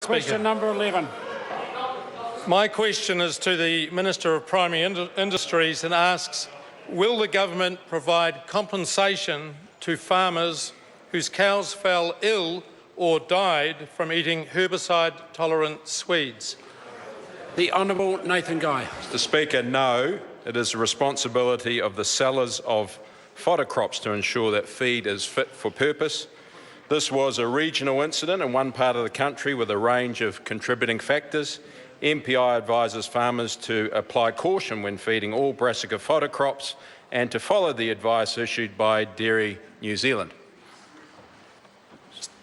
Question number 11. My question is to the Minister of Primary Industries and asks, will the government provide compensation to farmers whose cows fell ill or died from eating herbicide-tolerant swedes? The Honourable Nathan Guy. Mr. Speaker, no. It is the responsibility of the sellers of fodder crops to ensure that feed is fit for purpose. This was a regional incident in one part of the country with a range of contributing factors. MPI advises farmers to apply caution when feeding all brassica fodder crops and to follow the advice issued by Dairy New Zealand.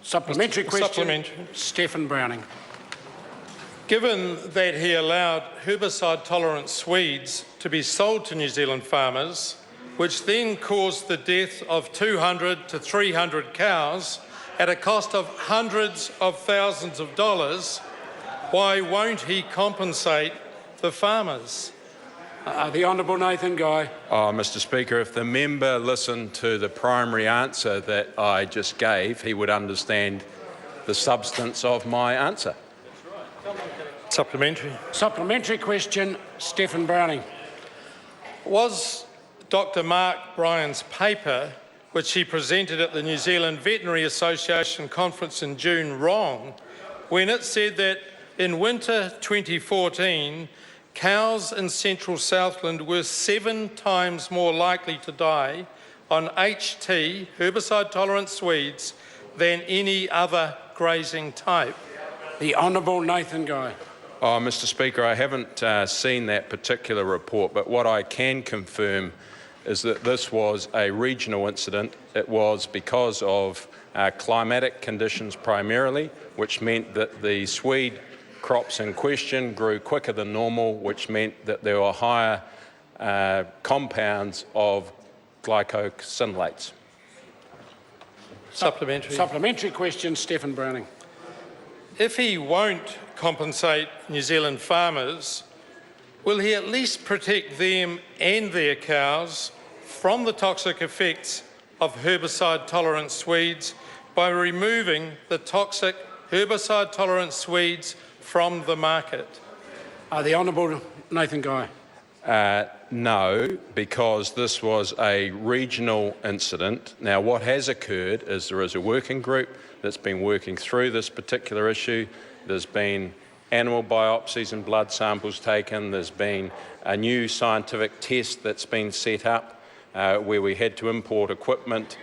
Supplementary question. Steffan Browning. Given that he allowed herbicide-tolerant swedes to be sold to New Zealand farmers, which then caused the death of 200 to 300 cows at a cost of hundreds of thousands of dollars, why won't he compensate the farmers? The Honourable Nathan Guy. Mr. Speaker, if the member listened to the primary answer that I just gave, he would understand the substance of my answer. Supplementary. Supplementary question. Steffan Browning. Was Dr. Mark Bryan's paper, which he presented at the New Zealand Veterinary Association conference in June, wrong when it said that in winter 2014, cows in central Southland were 7 times more likely to die on HT, herbicide-tolerant swedes, than any other grazing type? The Honourable Nathan Guy. Mr. Speaker, I haven't seen that particular report, but what I can confirm is that this was a regional incident. It was because of climatic conditions primarily, which meant that the swede crops in question grew quicker than normal, which meant that there were higher compounds of glycosinoates. Supplementary. Supplementary question. Steffan Browning. If he won't compensate New Zealand farmers, will he at least protect them and their cows from the toxic effects of herbicide-tolerant swedes by removing the toxic herbicide-tolerant swedes from the market? The Honourable Nathan Guy. No, because this was a regional incident. Now, what has occurred is there is a working group that's been working through this particular issue. There's been animal biopsies and blood samples taken. There's been a new scientific test that's been set up where we had to import equipment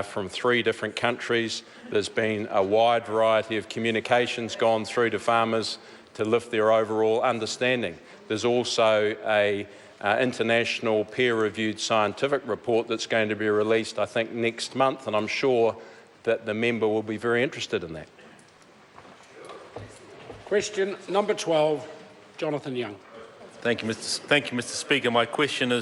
from 3 different countries. There's been a wide variety of communications gone through to farmers to lift their overall understanding. There's also a international peer-reviewed scientific report that's going to be released, I think, next month, and I'm sure that the member will be very interested in that. Question number 12, Jonathan Young. Thank you, Mr. Speaker. My question is